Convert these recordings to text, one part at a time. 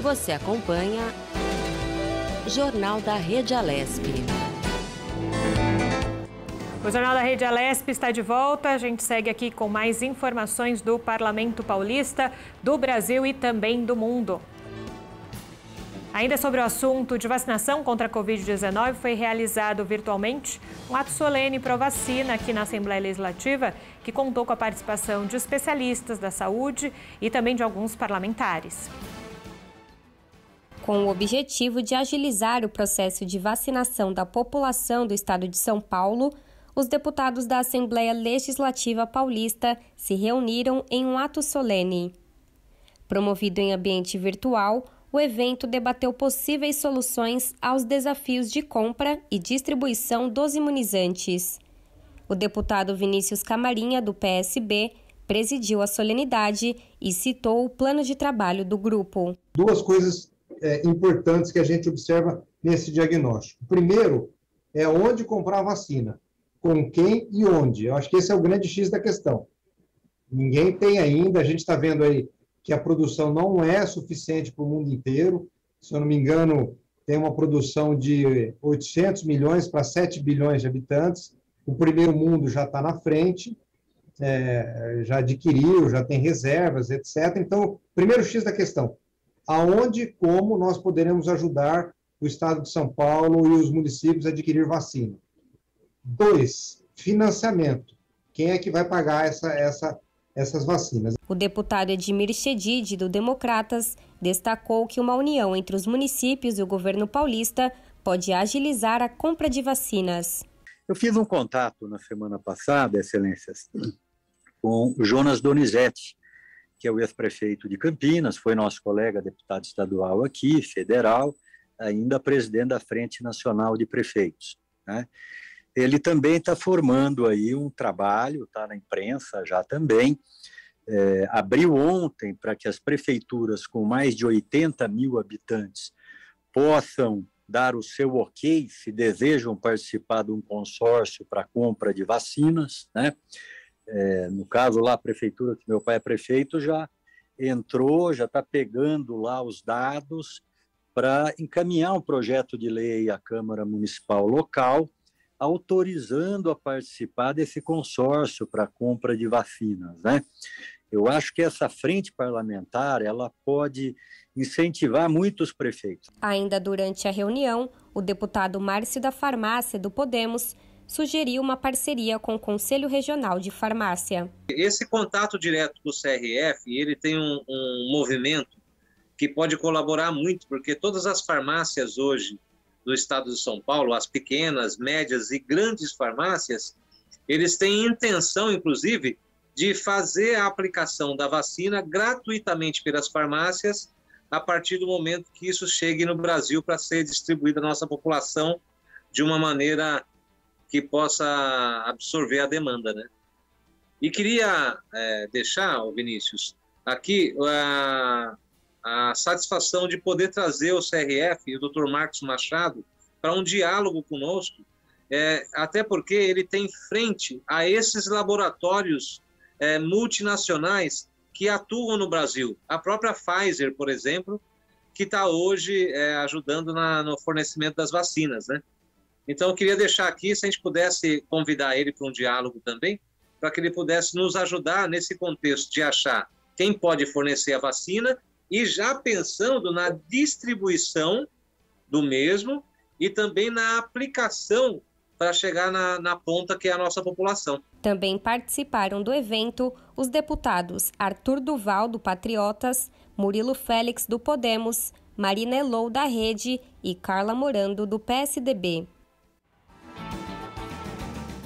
Você acompanha Jornal da Rede Alesp. O Jornal da Rede Alesp está de volta. A gente segue aqui com mais informações do Parlamento Paulista, do Brasil e também do mundo. Ainda sobre o assunto de vacinação contra a Covid-19, foi realizado virtualmente um ato solene pró-vacina aqui na Assembleia Legislativa, que contou com a participação de especialistas da saúde e também de alguns parlamentares. Com o objetivo de agilizar o processo de vacinação da população do estado de São Paulo, os deputados da Assembleia Legislativa Paulista se reuniram em um ato solene. Promovido em ambiente virtual, o evento debateu possíveis soluções aos desafios de compra e distribuição dos imunizantes. O deputado Vinícius Camarinha, do PSB, presidiu a solenidade e citou o plano de trabalho do grupo. Duas coisas importantes que a gente observa nesse diagnóstico. Primeiro, é onde comprar a vacina, com quem e onde. Eu acho que esse é o grande X da questão. Ninguém tem ainda, a gente está vendo aí que a produção não é suficiente para o mundo inteiro. Se eu não me engano, tem uma produção de 800 milhões para 7 bilhões de habitantes. O primeiro mundo já está na frente, já adquiriu, já tem reservas, etc. Então, primeiro X da questão, aonde e como nós poderemos ajudar o Estado de São Paulo e os municípios a adquirir vacina. 2, financiamento. Quem é que vai pagar essas vacinas? O deputado Edmir Chedid, do Democratas, destacou que uma união entre os municípios e o governo paulista pode agilizar a compra de vacinas. Eu fiz um contato na semana passada, Excelências, com o Jonas Donizete, que é o ex-prefeito de Campinas, foi nosso colega deputado estadual aqui, federal, ainda presidente da Frente Nacional de Prefeitos, né? Ele também está formando aí um trabalho, está na imprensa já também, abriu ontem para que as prefeituras com mais de 80 mil habitantes possam dar o seu ok se desejam participar de um consórcio para compra de vacinas, né? No caso lá, a prefeitura, que meu pai é prefeito, já entrou, já está pegando lá os dados para encaminhar um projeto de lei à Câmara Municipal local, autorizando a participar desse consórcio para compra de vacinas, né? Eu acho que essa frente parlamentar, ela pode incentivar muitos prefeitos. Ainda durante a reunião, o deputado Márcio da Farmácia, do Podemos, sugeriu uma parceria com o Conselho Regional de Farmácia. Esse contato direto com o CRF, ele tem um movimento que pode colaborar muito, porque todas as farmácias hoje do estado de São Paulo, as pequenas, médias e grandes farmácias, eles têm intenção, inclusive, de fazer a aplicação da vacina gratuitamente pelas farmácias a partir do momento que isso chegue no Brasil para ser distribuída à nossa população de uma maneira que possa absorver a demanda, né? E queria deixar, Vinícius, aqui a satisfação de poder trazer o CRF e o Dr. Marcos Machado para um diálogo conosco, até porque ele tem frente a esses laboratórios multinacionais que atuam no Brasil. A própria Pfizer, por exemplo, que está hoje ajudando no fornecimento das vacinas, né? Então, eu queria deixar aqui, se a gente pudesse convidar ele para um diálogo também, para que ele pudesse nos ajudar nesse contexto de achar quem pode fornecer a vacina e já pensando na distribuição do mesmo e também na aplicação para chegar na ponta que é a nossa população. Também participaram do evento os deputados Arthur Duval, do Patriotas, Murilo Félix, do Podemos, Marina Elou, da Rede e Carla Morando, do PSDB.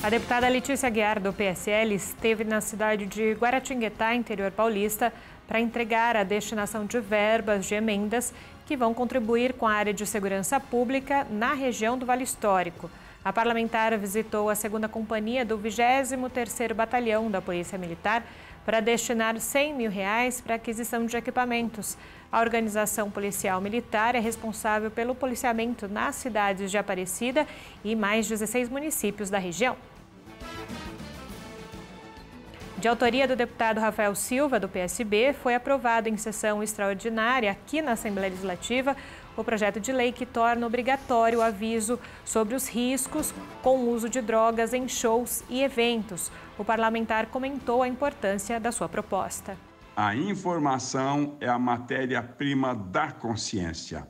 A deputada Letícia Aguiar, do PSL, esteve na cidade de Guaratinguetá, interior paulista, para entregar a destinação de verbas de emendas que vão contribuir com a área de segurança pública na região do Vale Histórico. A parlamentar visitou a 2ª Companhia do 23º Batalhão da Polícia Militar para destinar R$100 mil para a aquisição de equipamentos. A organização policial militar é responsável pelo policiamento nas cidades de Aparecida e mais 16 municípios da região. De autoria do deputado Rafael Silva, do PSB, foi aprovado em sessão extraordinária aqui na Assembleia Legislativa o projeto de lei que torna obrigatório o aviso sobre os riscos com o uso de drogas em shows e eventos. O parlamentar comentou a importância da sua proposta. A informação é a matéria-prima da consciência.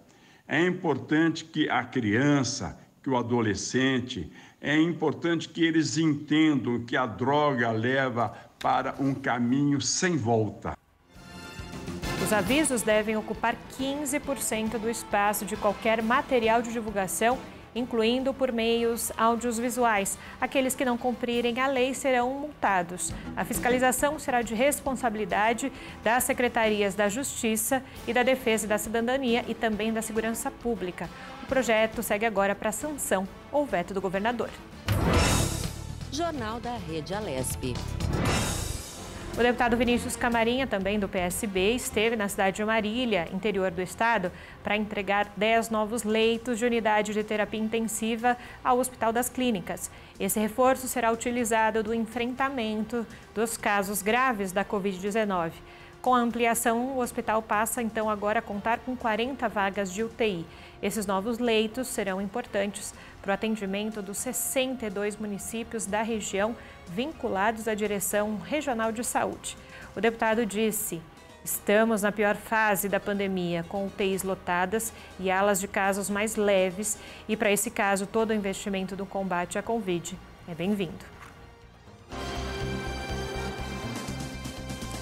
É importante que a criança, que o adolescente, é importante que eles entendam que a droga leva para um caminho sem volta. Os avisos devem ocupar 15% do espaço de qualquer material de divulgação, incluindo por meios audiovisuais. Aqueles que não cumprirem a lei serão multados. A fiscalização será de responsabilidade das secretarias da Justiça e da Defesa e da Cidadania e também da Segurança Pública. O projeto segue agora para sanção ou veto do governador. Jornal da Rede Alesp. O deputado Vinícius Camarinha, também do PSB, esteve na cidade de Marília, interior do estado, para entregar 10 novos leitos de unidade de terapia intensiva ao Hospital das Clínicas. Esse reforço será utilizado no enfrentamento dos casos graves da Covid-19. Com a ampliação, o hospital passa então agora a contar com 40 vagas de UTI. Esses novos leitos serão importantes para o atendimento dos 62 municípios da região vinculados à Direção Regional de Saúde. O deputado disse: estamos na pior fase da pandemia, com UTIs lotadas e alas de casos mais leves, e para esse caso todo o investimento do combate à Covid é bem-vindo.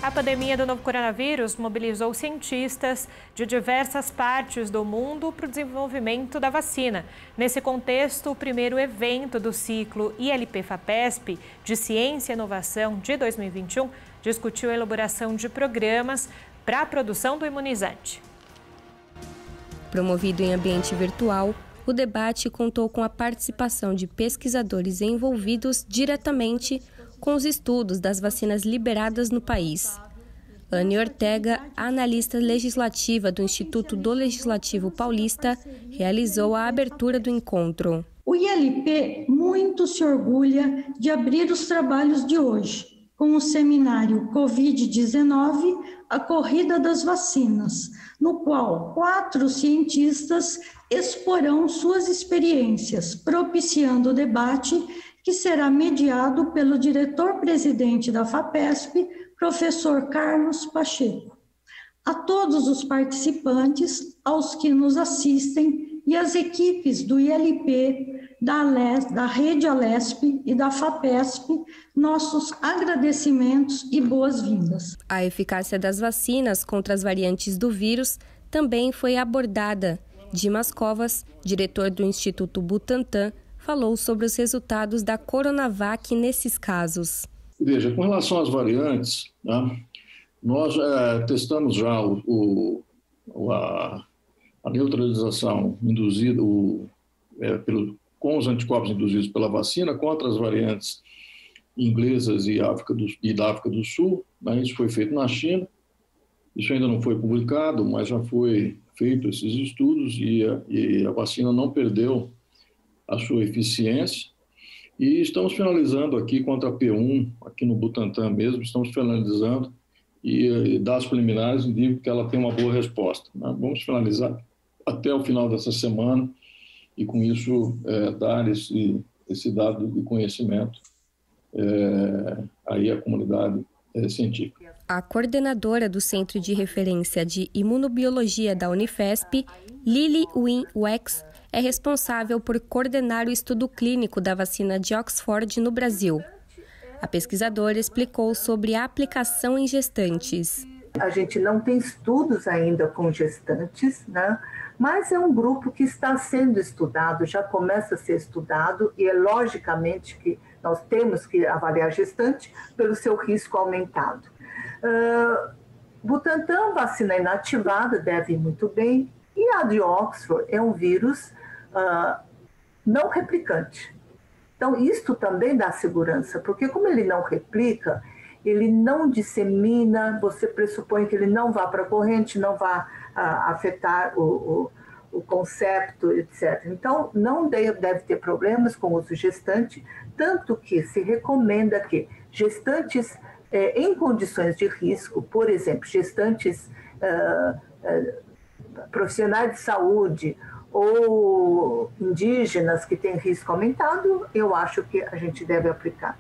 A pandemia do novo coronavírus mobilizou cientistas de diversas partes do mundo para o desenvolvimento da vacina. Nesse contexto, o primeiro evento do ciclo ILP-FAPESP de Ciência e Inovação de 2021 discutiu a elaboração de programas para a produção do imunizante. Promovido em ambiente virtual, o debate contou com a participação de pesquisadores envolvidos diretamente com os estudos das vacinas liberadas no país. Anne Ortega, analista legislativa do Instituto do Legislativo Paulista, realizou a abertura do encontro. O ILP muito se orgulha de abrir os trabalhos de hoje, com o seminário Covid-19, a corrida das vacinas, no qual 4 cientistas exporão suas experiências, propiciando o debate que será mediado pelo diretor-presidente da FAPESP, professor Carlos Pacheco. A todos os participantes, aos que nos assistem e às equipes do ILP, da Rede Alesp e da FAPESP, nossos agradecimentos e boas-vindas. A eficácia das vacinas contra as variantes do vírus também foi abordada. Dimas Covas, diretor do Instituto Butantan, falou sobre os resultados da Coronavac nesses casos. Veja, com relação às variantes, né, nós testamos já a neutralização induzida com os anticorpos induzidos pela vacina contra as variantes inglesas e da África do Sul. Né, isso foi feito na China. Isso ainda não foi publicado, mas já foi feito esses estudos e a vacina não perdeu a sua eficiência, e estamos finalizando aqui contra a P1, aqui no Butantan mesmo, estamos finalizando, e das preliminares indicam que ela tem uma boa resposta. Né? Vamos finalizar até o final dessa semana, e com isso dar esse dado de conhecimento aí à comunidade científica. A coordenadora do Centro de Referência de Imunobiologia da Unifesp, Lili Wynn Wex, é responsável por coordenar o estudo clínico da vacina de Oxford no Brasil. A pesquisadora explicou sobre a aplicação em gestantes. A gente não tem estudos ainda com gestantes, né? Mas é um grupo que está sendo estudado, já começa a ser estudado, e é logicamente que nós temos que avaliar gestante pelo seu risco aumentado. Butantan, vacina inativada, deve ir muito bem, e a de Oxford é um vírus não replicante. Então, isto também dá segurança, porque como ele não replica, ele não dissemina, você pressupõe que ele não vá para a corrente, não vá afetar o concepto, etc. Então, não deve ter problemas com o uso gestante, tanto que se recomenda que gestantes em condições de risco, por exemplo, gestantes, profissionais de saúde ou indígenas que têm risco aumentado, eu acho que a gente deve aplicar.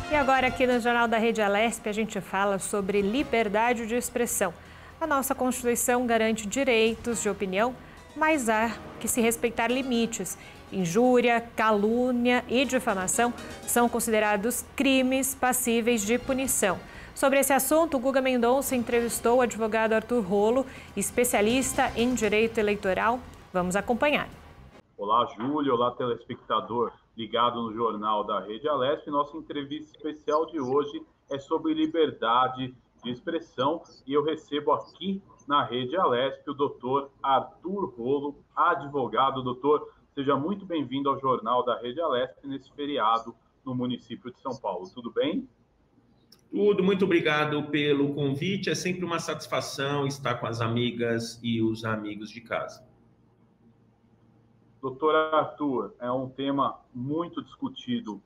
E agora aqui no Jornal da Rede Alesp a gente fala sobre liberdade de expressão. A nossa Constituição garante direitos de opinião, mas há que se respeitar limites. Injúria, calúnia e difamação são considerados crimes passíveis de punição. Sobre esse assunto, o Guga Mendonça entrevistou o advogado Arthur Rolo, especialista em direito eleitoral. Vamos acompanhar. Olá, Júlio. Olá, telespectador ligado no Jornal da Rede Alesp. Nossa entrevista especial de hoje é sobre liberdade de expressão e eu recebo aqui na Rede Alesp o doutor Arthur Rolo, advogado. Doutor, seja muito bem-vindo ao Jornal da Rede Alesp nesse feriado no município de São Paulo. Tudo bem? Tudo, muito obrigado pelo convite. É sempre uma satisfação estar com as amigas e os amigos de casa. Doutor Arthur, é um tema muito discutido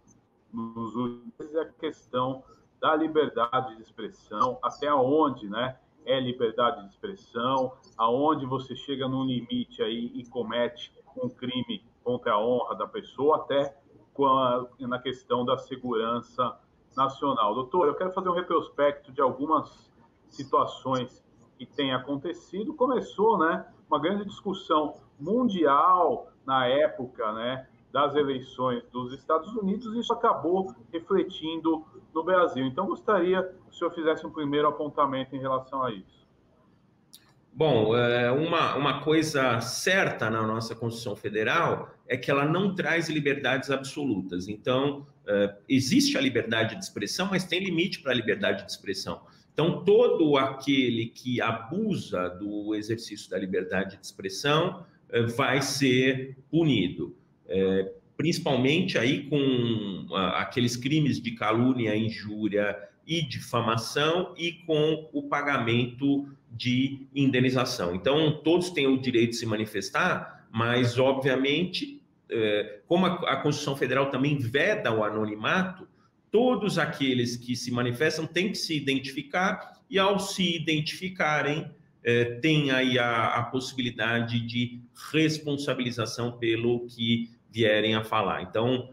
nos últimos dias, a questão da liberdade de expressão, até onde, né, é liberdade de expressão, aonde você chega num limite aí e comete um crime contra a honra da pessoa, até na questão da segurança nacional. Doutor, eu quero fazer um retrospecto de algumas situações que têm acontecido. Começou, né, uma grande discussão mundial na época, né, das eleições dos Estados Unidos, e isso acabou refletindo no Brasil. Então, gostaria que o senhor fizesse um primeiro apontamento em relação a isso. Bom, uma coisa certa na nossa Constituição Federal é que ela não traz liberdades absolutas. Então, existe a liberdade de expressão, mas tem limite para a liberdade de expressão. Então, todo aquele que abusa do exercício da liberdade de expressão vai ser punido. Principalmente aí com aqueles crimes de calúnia, injúria e difamação e com o pagamento de indenização. Então, todos têm o direito de se manifestar, mas, obviamente, como a Constituição Federal também veda o anonimato, todos aqueles que se manifestam têm que se identificar e, ao se identificarem, tem aí a possibilidade de responsabilização pelo que vierem a falar. Então,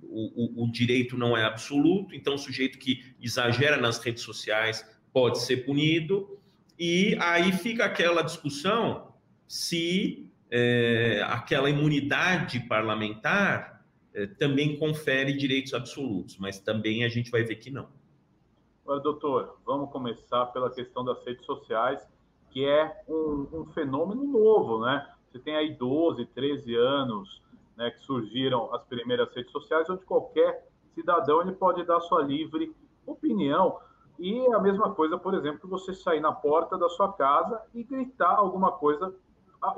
o direito não é absoluto, então o sujeito que exagera nas redes sociais pode ser punido, e aí fica aquela discussão se aquela imunidade parlamentar também confere direitos absolutos, mas também a gente vai ver que não. Agora, doutor, vamos começar pela questão das redes sociais, que é um fenômeno novo, né? Você tem aí 12, 13 anos, né, que surgiram as primeiras redes sociais, onde qualquer cidadão ele pode dar sua livre opinião. E a mesma coisa, por exemplo, você sair na porta da sua casa e gritar alguma coisa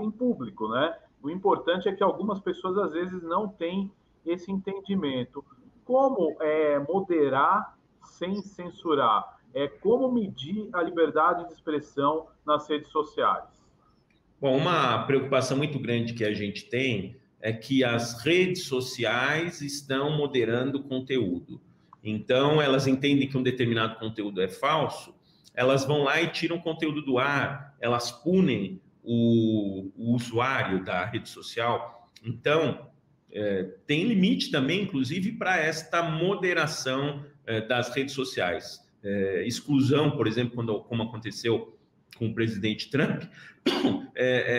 em público, né? O importante é que algumas pessoas, às vezes, não têm esse entendimento. Como moderar sem censurar? Como medir a liberdade de expressão nas redes sociais? Bom, uma preocupação muito grande que a gente tem é que as redes sociais estão moderando conteúdo. Então, elas entendem que um determinado conteúdo é falso, elas vão lá e tiram o conteúdo do ar, elas punem o usuário da rede social. Então, tem limite também, inclusive, para esta moderação das redes sociais. Exclusão, por exemplo, como aconteceu com o presidente Trump,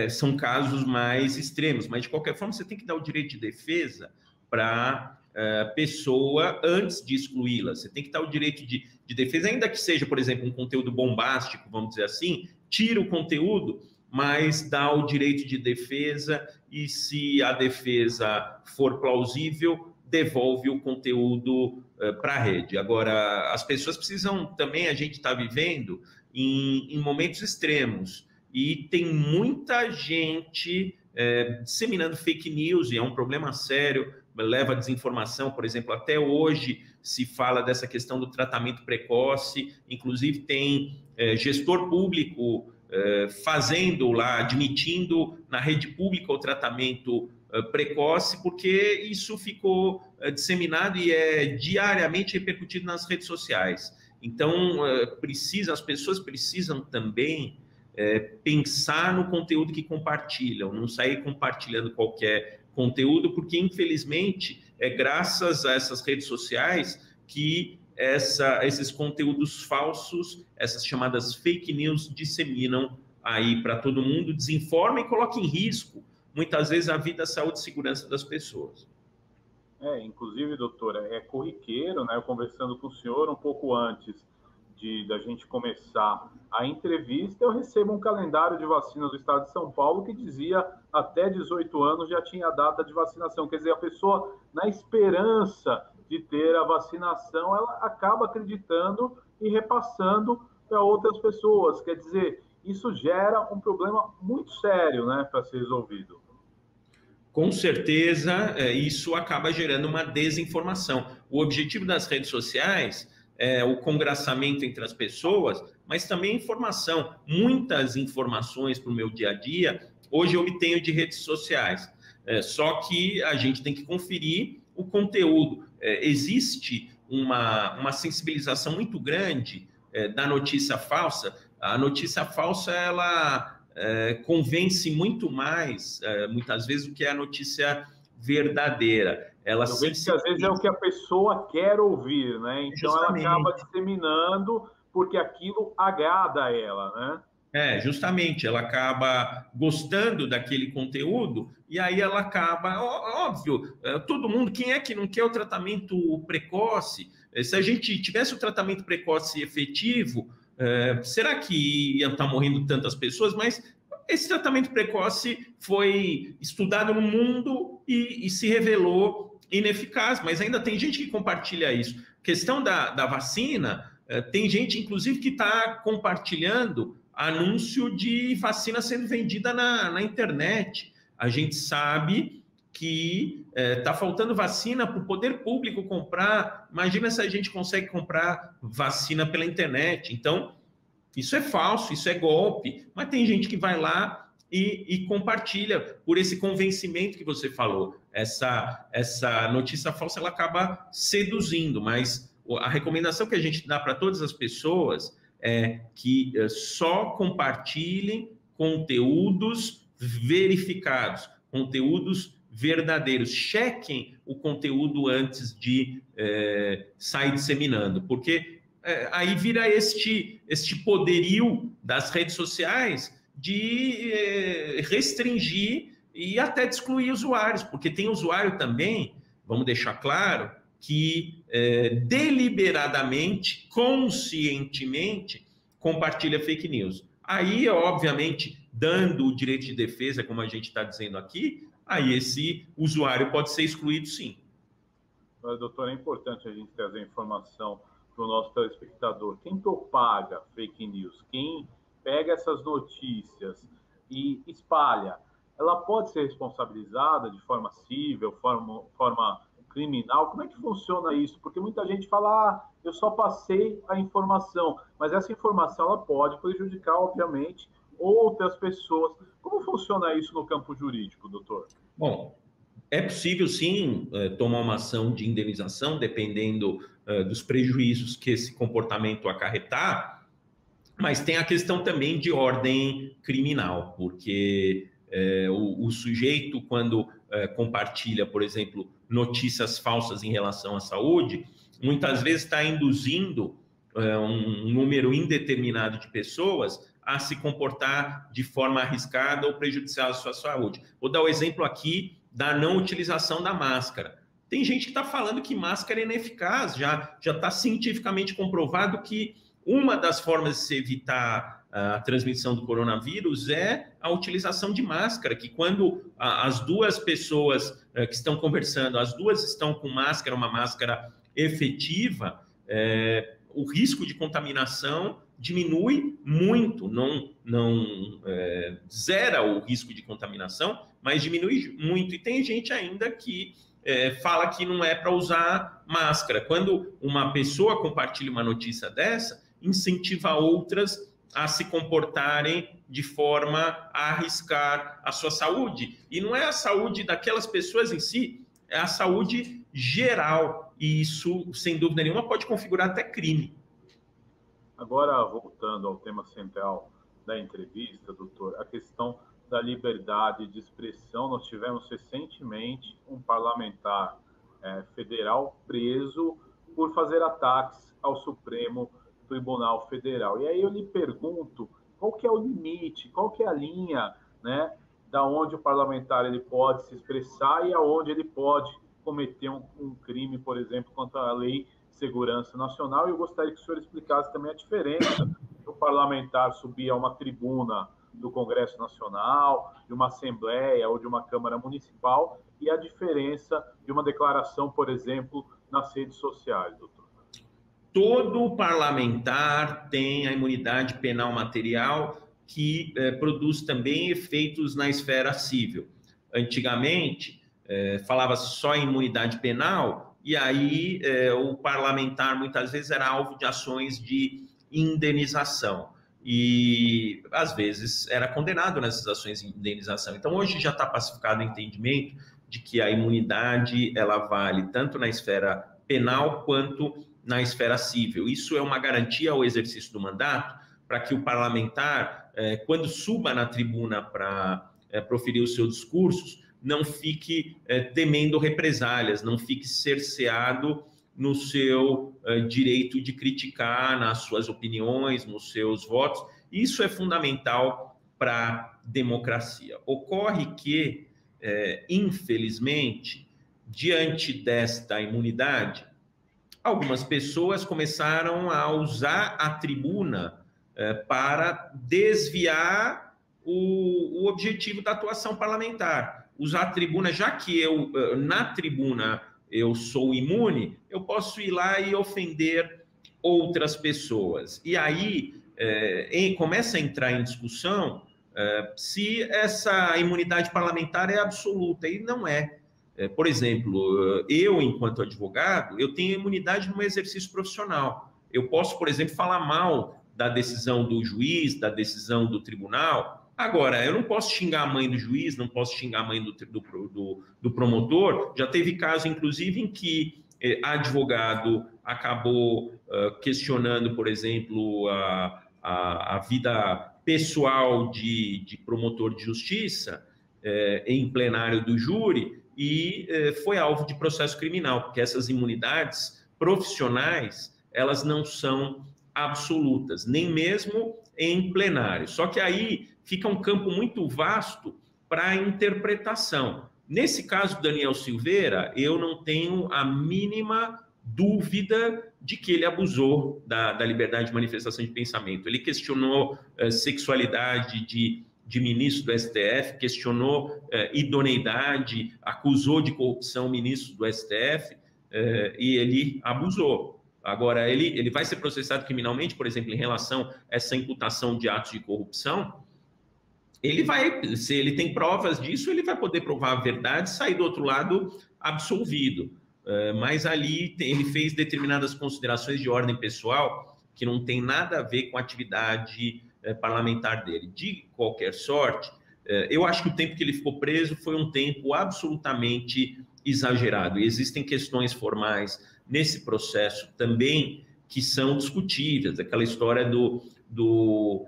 são casos mais extremos, mas de qualquer forma você tem que dar o direito de defesa para a pessoa antes de excluí-la. Você tem que dar o direito de defesa, ainda que seja, por exemplo, um conteúdo bombástico, vamos dizer assim, tira o conteúdo, mas dá o direito de defesa e, se a defesa for plausível, devolve o conteúdo para a rede. Agora, as pessoas precisam também, a gente está vivendo em momentos extremos e tem muita gente disseminando fake news, e é um problema sério, leva a desinformação. Por exemplo, até hoje se fala dessa questão do tratamento precoce, inclusive tem gestor público fazendo lá, admitindo na rede pública o tratamento precoce, porque isso ficou disseminado e é diariamente repercutido nas redes sociais. Então, as pessoas precisam também pensar no conteúdo que compartilham, não sair compartilhando qualquer conteúdo, porque, infelizmente, é graças a essas redes sociais que esses conteúdos falsos, essas chamadas fake news, disseminam aí para todo mundo, desinforma e coloca em risco, muitas vezes, a vida, a saúde e segurança das pessoas. Inclusive, doutora, é corriqueiro, né? Eu conversando com o senhor um pouco antes da gente começar a entrevista, eu recebo um calendário de vacinas do estado de São Paulo que dizia até 18 anos já tinha data de vacinação. Quer dizer, a pessoa, na esperança de ter a vacinação, ela acaba acreditando e repassando para outras pessoas. Quer dizer, isso gera um problema muito sério, né, para ser resolvido. Com certeza, isso acaba gerando uma desinformação. O objetivo das redes sociais é o congraçamento entre as pessoas, mas também informação. Muitas informações para o meu dia a dia, hoje eu obtenho de redes sociais. Só que a gente tem que conferir o conteúdo. Existe uma sensibilização muito grande da notícia falsa. A notícia falsa, ela convence muito mais, muitas vezes, do que a notícia verdadeira. Ela às vezes é o que a pessoa quer ouvir, né? Então, justamente, ela acaba disseminando porque aquilo agrada a ela, né? Justamente, ela acaba gostando daquele conteúdo e aí ela acaba, óbvio, todo mundo, quem é que não quer o tratamento precoce? Se a gente tivesse o tratamento precoce efetivo, será que iam estar morrendo tantas pessoas? Mas esse tratamento precoce foi estudado no mundo e se revelou ineficaz, mas ainda tem gente que compartilha isso. Questão da vacina, tem gente, inclusive, que está compartilhando anúncio de vacina sendo vendida na internet. A gente sabe que está faltando vacina para o poder público comprar. Imagina se a gente consegue comprar vacina pela internet. Então, isso é falso, isso é golpe. Mas tem gente que vai lá e compartilha por esse convencimento que você falou. Essa notícia falsa, ela acaba seduzindo, mas a recomendação que a gente dá para todas as pessoas é que só compartilhem conteúdos verificados, conteúdos verdadeiros. Chequem o conteúdo antes de sair disseminando, porque aí vira este poderio das redes sociais de restringir e até de excluir usuários, porque tem usuário também, vamos deixar claro, que deliberadamente, conscientemente, compartilha fake news. Aí, obviamente, dando o direito de defesa, como a gente está dizendo aqui, aí esse usuário pode ser excluído, sim. Mas, doutor, é importante a gente trazer informação para o nosso telespectador. Quem propaga fake news, quem pega essas notícias e espalha, ela pode ser responsabilizada de forma civil, forma criminal? Como é que funciona isso? Porque muita gente fala, eu só passei a informação, mas essa informação ela pode prejudicar, obviamente, outras pessoas. Como funciona isso no campo jurídico, doutor? Bom, é possível, sim, tomar uma ação de indenização, dependendo dos prejuízos que esse comportamento acarretar, mas tem a questão também de ordem criminal, porque o sujeito, quando compartilha, por exemplo, notícias falsas em relação à saúde, muitas vezes está induzindo um número indeterminado de pessoas a se comportar de forma arriscada ou prejudicial à sua saúde. Vou dar o exemplo aqui da não utilização da máscara. Tem gente que está falando que máscara é ineficaz, já está cientificamente comprovado que uma das formas de se evitar a transmissão do coronavírus é a utilização de máscara, que quando as duas pessoas que estão conversando, as duas estão com máscara, uma máscara efetiva, o risco de contaminação diminui muito, não zera o risco de contaminação, mas diminui muito. E tem gente ainda que fala que não é para usar máscara. Quando uma pessoa compartilha uma notícia dessa, incentiva outras a se comportarem de forma a arriscar a sua saúde. E não é a saúde daquelas pessoas em si, é a saúde geral. E isso, sem dúvida nenhuma, pode configurar até crime. Agora, voltando ao tema central da entrevista, doutor, a questão da liberdade de expressão. Nós tivemos recentemente um parlamentar federal preso por fazer ataques ao Supremo Tribunal Federal. E aí eu lhe pergunto, qual que é o limite, qual que é a linha, né, da onde o parlamentar ele pode se expressar e aonde ele pode cometer um crime, por exemplo, contra a Lei de Segurança Nacional. E eu gostaria que o senhor explicasse também a diferença do parlamentar subir a uma tribuna do Congresso Nacional, de uma Assembleia ou de uma Câmara Municipal, e a diferença de uma declaração, por exemplo, nas redes sociais, doutor. Todo parlamentar tem a imunidade penal material que produz também efeitos na esfera civil. Antigamente, falava-se só em imunidade penal, e aí o parlamentar muitas vezes era alvo de ações de indenização. E, às vezes, era condenado nessas ações de indenização. Então, hoje já está pacificado o entendimento de que a imunidade ela vale tanto na esfera penal quanto na esfera civil. Isso é uma garantia ao exercício do mandato para que o parlamentar, quando suba na tribuna para proferir os seus discursos, não fique temendo represálias, não fique cerceado no seu direito de criticar, nas suas opiniões, nos seus votos. Isso é fundamental para a democracia. Ocorre que, infelizmente, diante desta imunidade, algumas pessoas começaram a usar a tribuna para desviar o objetivo da atuação parlamentar. Usar a tribuna, já que na tribuna eu sou imune, eu posso ir lá e ofender outras pessoas. E aí começa a entrar em discussão se essa imunidade parlamentar é absoluta, e não é. Por exemplo, eu, enquanto advogado, eu tenho imunidade no meu exercício profissional. Eu posso, por exemplo, falar mal da decisão do juiz, da decisão do tribunal. Agora, eu não posso xingar a mãe do juiz, não posso xingar a mãe do promotor. Já teve caso, inclusive, em que advogado acabou questionando, por exemplo, a vida pessoal de promotor de justiça em plenário do júri, e foi alvo de processo criminal, porque essas imunidades profissionais, elas não são absolutas, nem mesmo em plenário. Só que aí fica um campo muito vasto para a interpretação. Nesse caso do Daniel Silveira, eu não tenho a mínima dúvida de que ele abusou da liberdade de manifestação de pensamento. Ele questionou sexualidade de ministro do STF, questionou idoneidade, acusou de corrupção ministro do STF, e ele abusou. Agora, ele vai ser processado criminalmente, por exemplo, em relação a essa imputação de atos de corrupção. Ele vai, se ele tem provas disso, ele vai poder provar a verdade e sair do outro lado absolvido. Mas ali ele fez determinadas considerações de ordem pessoal que não tem nada a ver com a atividade parlamentar dele. De qualquer sorte, eu acho que o tempo que ele ficou preso foi um tempo absolutamente exagerado. E existem questões formais nesse processo também que são discutíveis. Aquela história do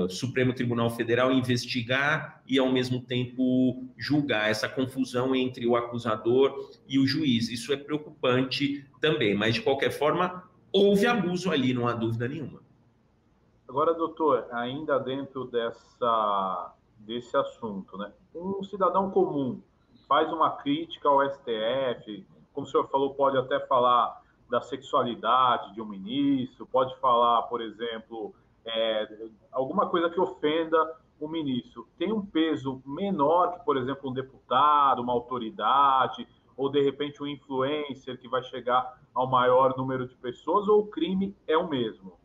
Supremo Tribunal Federal investigar e, ao mesmo tempo, julgar, essa confusão entre o acusador e o juiz. Isso é preocupante também, mas, de qualquer forma, houve abuso ali, não há dúvida nenhuma. Agora, doutor, ainda dentro desse assunto, né? Um cidadão comum faz uma crítica ao STF, como o senhor falou, pode até falar da sexualidade de um ministro, pode falar, por exemplo, alguma coisa que ofenda o ministro. Tem um peso menor que, por exemplo, um deputado, uma autoridade, ou, de repente, um influencer que vai chegar ao maior número de pessoas, ou o crime é o mesmo?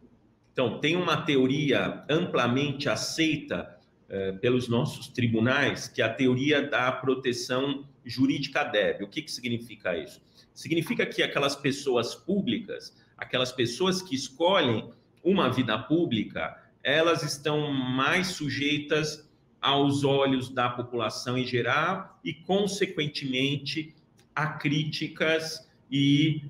Então, tem uma teoria amplamente aceita pelos nossos tribunais, que é a teoria da proteção jurídica débil. O que significa isso? Significa que aquelas pessoas públicas, aquelas pessoas que escolhem uma vida pública, elas estão mais sujeitas aos olhos da população em geral e, consequentemente, a críticas e,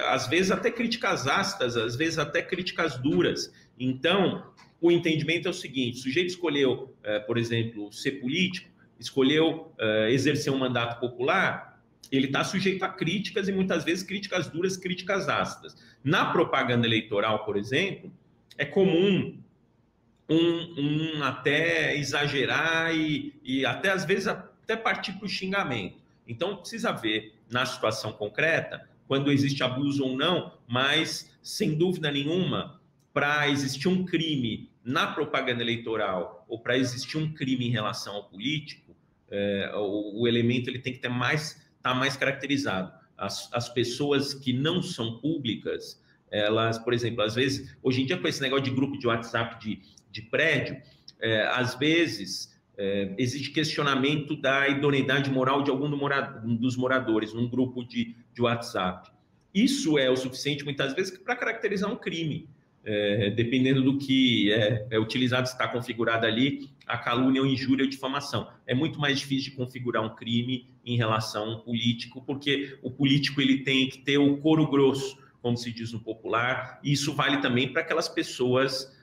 às vezes, até críticas ácidas, às vezes até críticas duras. Então, o entendimento é o seguinte: o sujeito escolheu, por exemplo, ser político, escolheu exercer um mandato popular, ele está sujeito a críticas e, muitas vezes, críticas duras, críticas ácidas. Na propaganda eleitoral, por exemplo, é comum até exagerar e até, às vezes, até partir para o xingamento. Então, precisa ver, na situação concreta, quando existe abuso ou não, mas, sem dúvida nenhuma, para existir um crime na propaganda eleitoral ou para existir um crime em relação ao político, o elemento ele tem que estar mais caracterizado. As pessoas que não são públicas, elas, por exemplo, às vezes, hoje em dia, com esse negócio de grupo de WhatsApp de prédio, às vezes existe questionamento da idoneidade moral de algum dos moradores num grupo de WhatsApp. Isso é o suficiente, muitas vezes, para caracterizar um crime. Dependendo do que é utilizado, se está configurado ali, a calúnia ou injúria ou difamação. É muito mais difícil de configurar um crime em relação a um político, porque o político ele tem que ter o couro grosso, como se diz no popular, e isso vale também para aquelas pessoas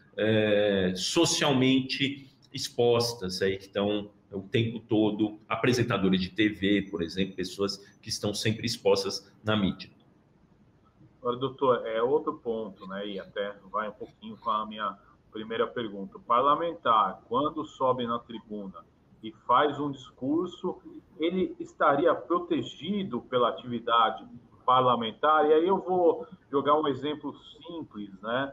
socialmente expostas, aí, que estão o tempo todo, apresentadores de TV, por exemplo, pessoas que estão sempre expostas na mídia. Agora, doutor, outro ponto, né, e até vai um pouquinho com a minha primeira pergunta. O parlamentar, quando sobe na tribuna e faz um discurso, ele estaria protegido pela atividade parlamentar? E aí eu vou jogar um exemplo simples, né,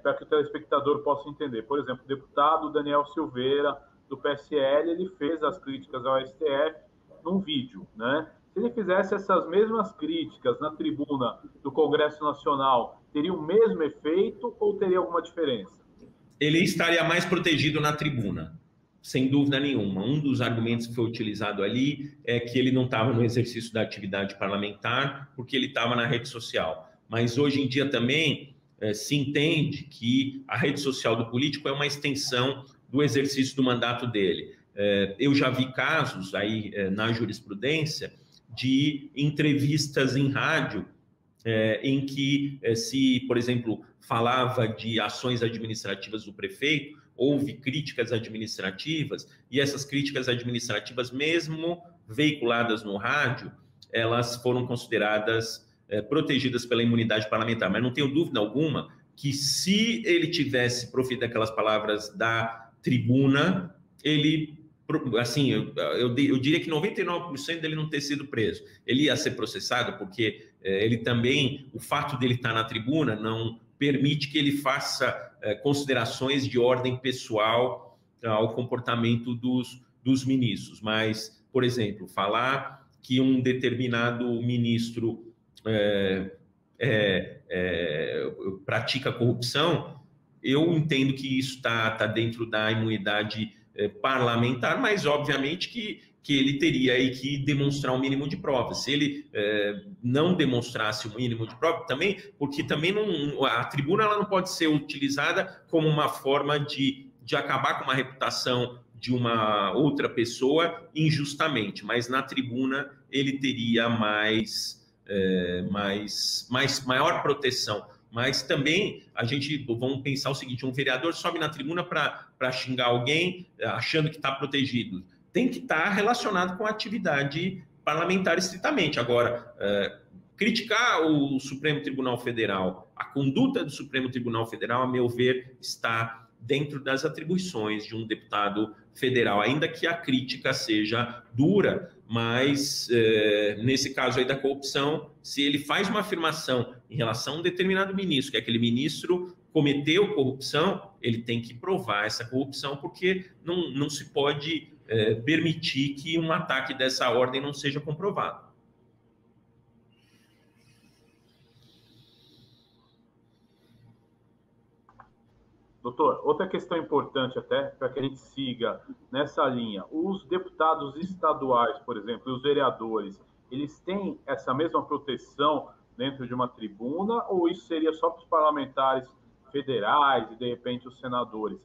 para que o telespectador possa entender. Por exemplo, o deputado Daniel Silveira, do PSL, ele fez as críticas ao STF num vídeo, né? Se ele fizesse essas mesmas críticas na tribuna do Congresso Nacional, teria o mesmo efeito ou teria alguma diferença? Ele estaria mais protegido na tribuna, sem dúvida nenhuma. Um dos argumentos que foi utilizado ali é que ele não estava no exercício da atividade parlamentar porque ele estava na rede social. Mas hoje em dia também se entende que a rede social do político é uma extensão do exercício do mandato dele. Eu já vi casos aí na jurisprudência de entrevistas em rádio em que se, por exemplo, falava de ações administrativas do prefeito, houve críticas administrativas, e essas críticas administrativas, mesmo veiculadas no rádio, elas foram consideradas protegidas pela imunidade parlamentar. Mas não tenho dúvida alguma que, se ele tivesse proferido aquelas palavras da tribuna, ele, assim, eu diria que 99% dele não ter sido preso. Ele ia ser processado porque ele também, o fato dele estar na tribuna não permite que ele faça considerações de ordem pessoal ao comportamento dos ministros. Mas, por exemplo, falar que um determinado ministro pratica corrupção, eu entendo que isso está dentro da imunidade parlamentar, mas obviamente que ele teria aí que demonstrar um mínimo de prova. Se ele não demonstrasse o mínimo de prova, também, porque também a tribuna ela não pode ser utilizada como uma forma de acabar com uma reputação de uma outra pessoa injustamente, mas na tribuna ele teria maior proteção. Mas também vamos pensar o seguinte: um vereador sobe na tribuna para xingar alguém achando que está protegido. Tem que estar relacionado com a atividade parlamentar estritamente. Agora, criticar o Supremo Tribunal Federal, a conduta do Supremo Tribunal Federal, a meu ver, está dentro das atribuições de um deputado federal, ainda que a crítica seja dura, mas nesse caso aí da corrupção, se ele faz uma afirmação em relação a um determinado ministro, que aquele ministro cometeu corrupção, ele tem que provar essa corrupção, porque não se pode permitir que um ataque dessa ordem não seja comprovado. Doutor, outra questão importante até, para que a gente siga nessa linha. Os deputados estaduais, por exemplo, e os vereadores, eles têm essa mesma proteção dentro de uma tribuna, ou isso seria só para os parlamentares federais e, de repente, os senadores.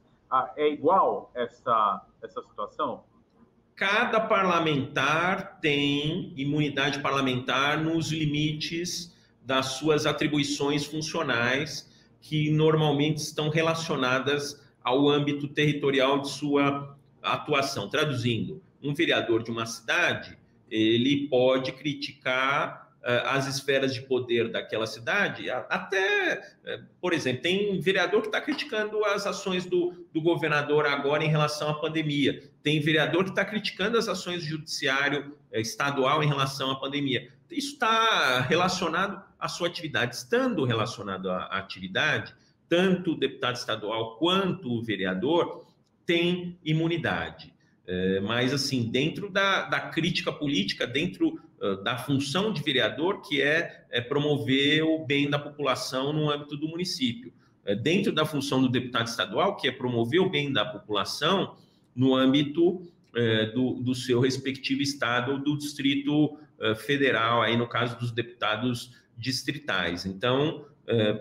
É igual essa situação? Cada parlamentar tem imunidade parlamentar nos limites das suas atribuições funcionais, que normalmente estão relacionadas ao âmbito territorial de sua atuação. Traduzindo, um vereador de uma cidade, ele pode criticar as esferas de poder daquela cidade, até, por exemplo, tem vereador que está criticando as ações do governador agora em relação à pandemia, tem vereador que está criticando as ações do judiciário estadual em relação à pandemia. Isso está relacionado à sua atividade. Estando relacionado à atividade, tanto o deputado estadual quanto o vereador tem imunidade. Mas, assim, dentro da crítica política, dentro da função de vereador, que é promover o bem da população no âmbito do município. Dentro da função do deputado estadual, que é promover o bem da população no âmbito do seu respectivo estado ou do distrito federal, aí no caso dos deputados distritais. Então,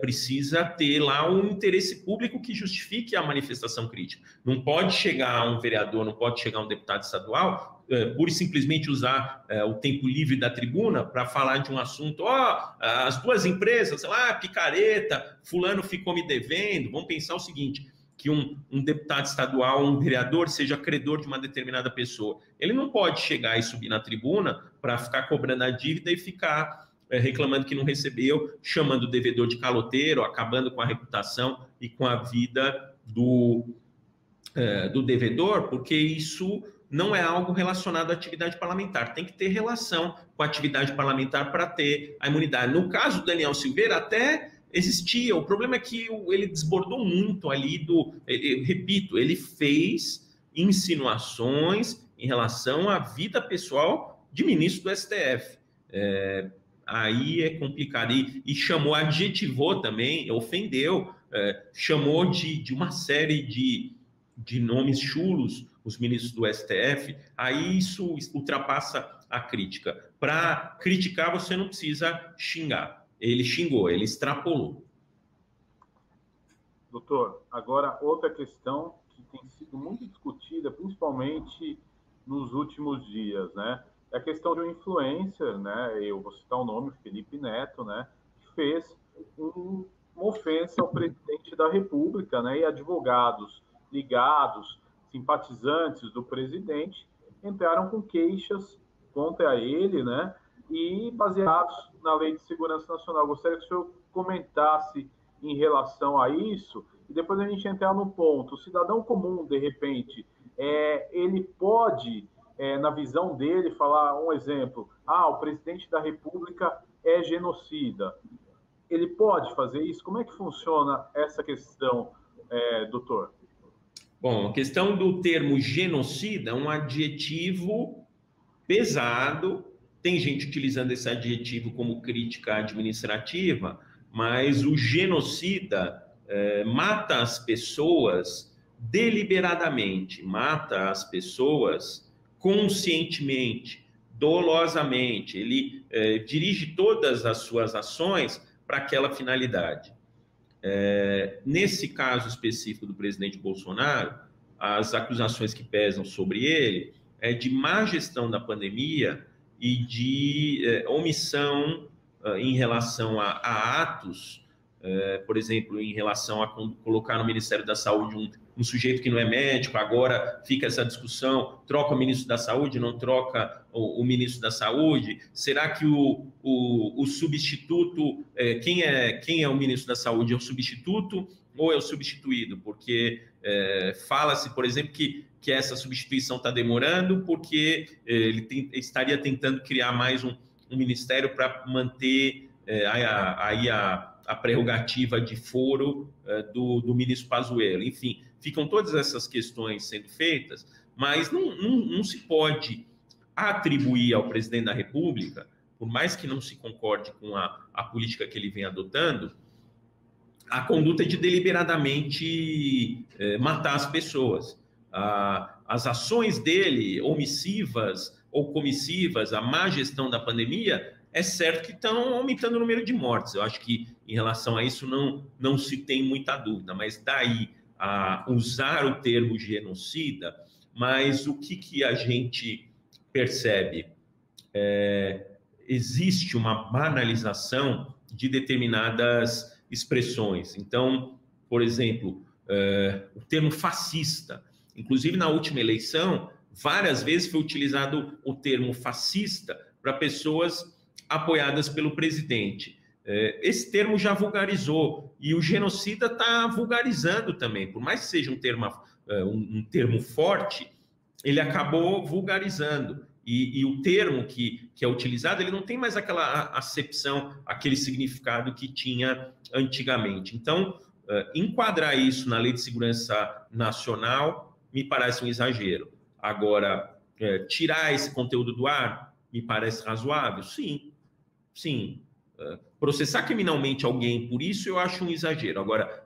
precisa ter lá um interesse público que justifique a manifestação crítica. Não pode chegar um vereador, não pode chegar um deputado estadual, pura e simplesmente usar o tempo livre da tribuna para falar de um assunto, as duas empresas, sei lá, picareta, fulano ficou me devendo. Vamos pensar o seguinte, que um deputado estadual, um vereador, seja credor de uma determinada pessoa. Ele não pode chegar e subir na tribuna para ficar cobrando a dívida e ficar reclamando que não recebeu, chamando o devedor de caloteiro, acabando com a reputação e com a vida do devedor, porque isso não é algo relacionado à atividade parlamentar. Tem que ter relação com a atividade parlamentar para ter a imunidade. No caso do Daniel Silveira, até existia. O problema é que ele desbordou muito ali repito, ele fez insinuações em relação à vida pessoal de ministro do STF. Aí é complicado. E chamou, adjetivou também, ofendeu, chamou de uma série de nomes chulos os ministros do STF. Aí isso ultrapassa a crítica. Para criticar, você não precisa xingar. Ele xingou, ele extrapolou. Doutor, agora outra questão que tem sido muito discutida, principalmente nos últimos dias, né? É a questão de um influencer, né? Eu vou citar o nome, Felipe Neto, né? Que fez uma ofensa ao presidente da República, né? E advogados ligados, simpatizantes do presidente, entraram com queixas contra ele, né? E baseados na Lei de Segurança Nacional. Gostaria que o senhor comentasse em relação a isso, e depois a gente entrar no ponto. O cidadão comum, de repente, ele pode, na visão dele, falar um exemplo, o presidente da República é genocida. Ele pode fazer isso? Como é que funciona essa questão, doutor? Bom, a questão do termo genocida é um adjetivo pesado. Tem gente utilizando esse adjetivo como crítica administrativa, mas o genocida mata as pessoas deliberadamente, mata as pessoas conscientemente, dolosamente. Ele dirige todas as suas ações para aquela finalidade. Nesse caso específico do presidente Bolsonaro, as acusações que pesam sobre ele é de má gestão da pandemia e de omissão em relação a atos, por exemplo, em relação a colocar no Ministério da Saúde um sujeito que não é médico. Agora fica essa discussão, troca o ministro da Saúde, não troca o ministro da Saúde? Será que o substituto, quem é o ministro da Saúde? É o substituto ou é o substituído? Porque fala-se, por exemplo, que essa substituição está demorando porque ele estaria tentando criar mais um ministério para manter a prerrogativa de foro do ministro Pazuello. Enfim, ficam todas essas questões sendo feitas, mas não se pode atribuir ao presidente da República, por mais que não se concorde com a política que ele vem adotando, a conduta de deliberadamente matar as pessoas. As ações dele, omissivas ou comissivas, a má gestão da pandemia, é certo que estão aumentando o número de mortes. Eu acho que, em relação a isso, não se tem muita dúvida, mas daí a usar o termo genocida, mas o que a gente percebe? Existe uma banalização de determinadas expressões. Então, por exemplo, o termo fascista, inclusive na última eleição, várias vezes foi utilizado o termo fascista para pessoas apoiadas pelo presidente. Esse termo já vulgarizou, e o genocida está vulgarizando também. Por mais que seja um termo forte, ele acabou vulgarizando. E o termo que é utilizado, ele não tem mais aquela acepção, aquele significado que tinha antigamente. Então, enquadrar isso na Lei de Segurança Nacional me parece um exagero. Agora, tirar esse conteúdo do ar me parece razoável? Sim, sim. Processar criminalmente alguém por isso eu acho um exagero. Agora,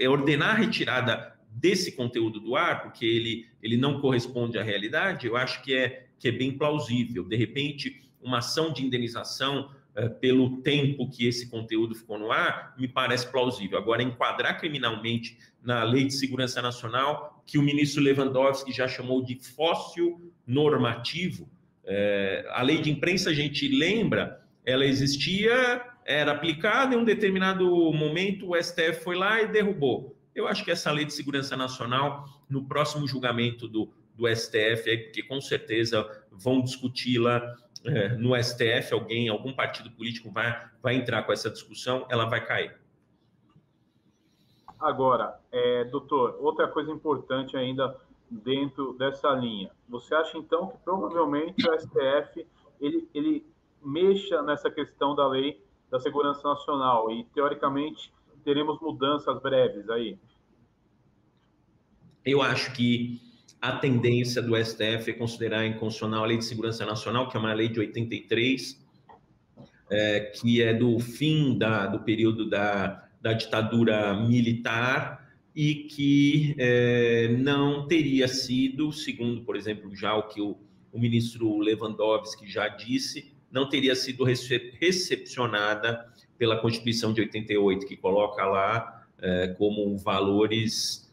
ordenar a retirada desse conteúdo do ar, porque ele não corresponde à realidade, eu acho que é bem plausível. De repente, uma ação de indenização pelo tempo que esse conteúdo ficou no ar, me parece plausível. Agora, enquadrar criminalmente na Lei de Segurança Nacional, que o ministro Lewandowski já chamou de fóssil normativo, a lei de imprensa, a gente lembra, ela existia, era aplicada, em um determinado momento o STF foi lá e derrubou. Eu acho que essa Lei de Segurança Nacional, no próximo julgamento do STF, porque com certeza vão discuti-la no STF, algum partido político vai entrar com essa discussão, ela vai cair. Agora, doutor, outra coisa importante ainda dentro dessa linha. Você acha, então, que provavelmente o STF ele mexa nessa questão da Lei da Segurança Nacional e, teoricamente, teremos mudanças breves aí? Eu acho que a tendência do STF é considerar inconstitucional a Lei de Segurança Nacional, que é uma lei de 83, que é do fim do período da ditadura militar e que não teria sido, segundo, por exemplo, já o que o ministro Lewandowski já disse, não teria sido recepcionada pela Constituição de 88, que coloca lá como valores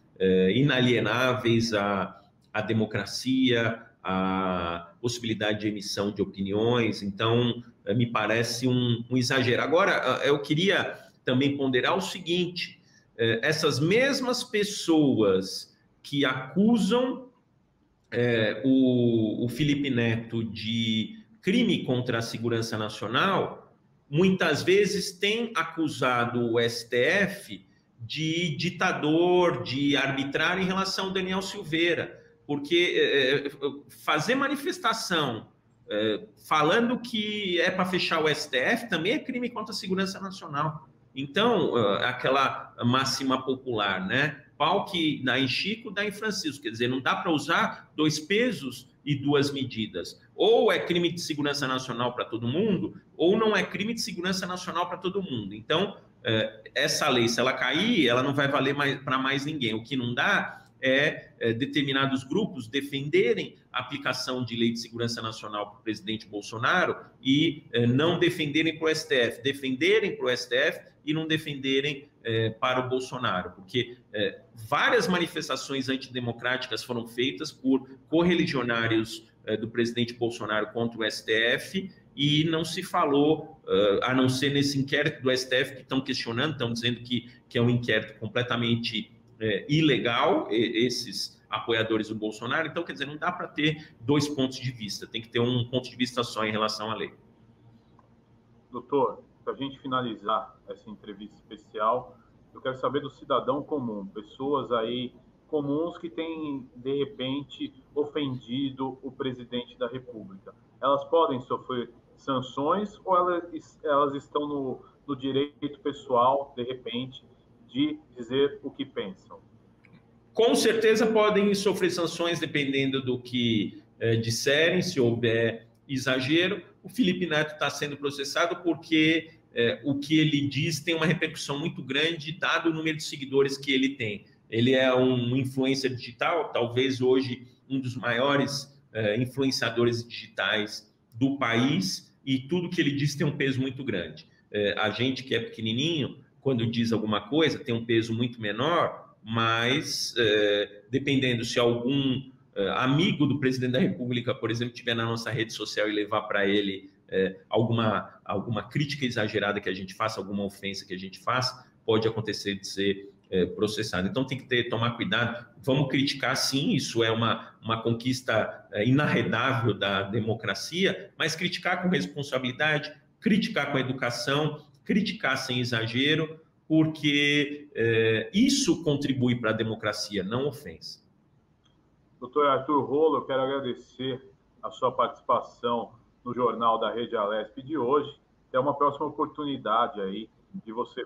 inalienáveis a democracia, a possibilidade de emissão de opiniões. Então, me parece um exagero. Agora, eu queria também ponderar o seguinte, essas mesmas pessoas que acusam o Felipe Neto de crime contra a segurança nacional, muitas vezes têm acusado o STF de ditador, de arbitrário em relação ao Daniel Silveira, porque fazer manifestação falando que é para fechar o STF também é crime contra a segurança nacional. Então, aquela máxima popular, né? Pau que dá em Chico, dá em Francisco. Quer dizer, não dá para usar dois pesos e duas medidas. Ou é crime de segurança nacional para todo mundo, ou não é crime de segurança nacional para todo mundo. Então, essa lei, se ela cair, ela não vai valer para mais ninguém. O que não dá é determinados grupos defenderem a aplicação de lei de segurança nacional para o presidente Bolsonaro e não defenderem para o STF, defenderem para o STF e não defenderem para o Bolsonaro, porque várias manifestações antidemocráticas foram feitas por correligionários do presidente Bolsonaro contra o STF e não se falou, a não ser nesse inquérito do STF que estão questionando, estão dizendo que é um inquérito completamente ilegal, esses apoiadores do Bolsonaro. Então, quer dizer, não dá para ter dois pontos de vista, tem que ter um ponto de vista só em relação à lei. Doutor, para a gente finalizar essa entrevista especial, eu quero saber do cidadão comum, pessoas aí comuns que têm, de repente, ofendido o presidente da República. Elas podem sofrer sanções ou elas estão no direito pessoal, de repente, de dizer o que pensam? Com certeza podem sofrer sanções dependendo do que disserem, se houver exagero. O Felipe Neto está sendo processado porque o que ele diz tem uma repercussão muito grande, dado o número de seguidores que ele tem. Ele é um influencer digital, talvez hoje um dos maiores influenciadores digitais do país, e tudo que ele diz tem um peso muito grande. A gente que é pequenininho, quando diz alguma coisa, tem um peso muito menor, mas dependendo se algum amigo do presidente da República, por exemplo, estiver na nossa rede social e levar para ele alguma crítica exagerada que a gente faça, alguma ofensa que a gente faça, pode acontecer de ser processado. Então tem que tomar cuidado. Vamos criticar, sim, isso é uma conquista inarredável da democracia, mas criticar com responsabilidade, criticar com educação, criticar sem exagero, porque isso contribui para a democracia, não ofensa. Doutor Arthur Rolo, eu quero agradecer a sua participação no Jornal da Rede Alesp de hoje. É uma próxima oportunidade aí de você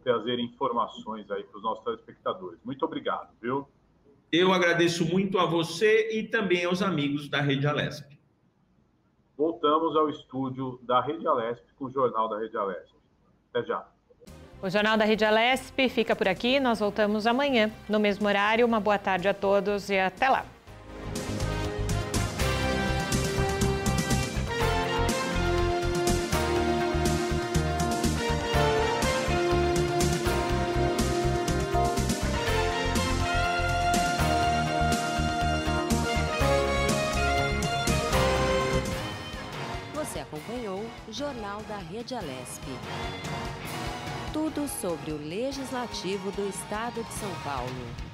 trazer informações aí para os nossos telespectadores. Muito obrigado, viu? Eu agradeço muito a você e também aos amigos da Rede Alesp. Voltamos ao estúdio da Rede Alesp com o Jornal da Rede Alesp. Até já. O Jornal da Rede Alesp fica por aqui. Nós voltamos amanhã, no mesmo horário. Uma boa tarde a todos e até lá. Você acompanhou o Jornal da Rede Alesp. Tudo sobre o Legislativo do Estado de São Paulo.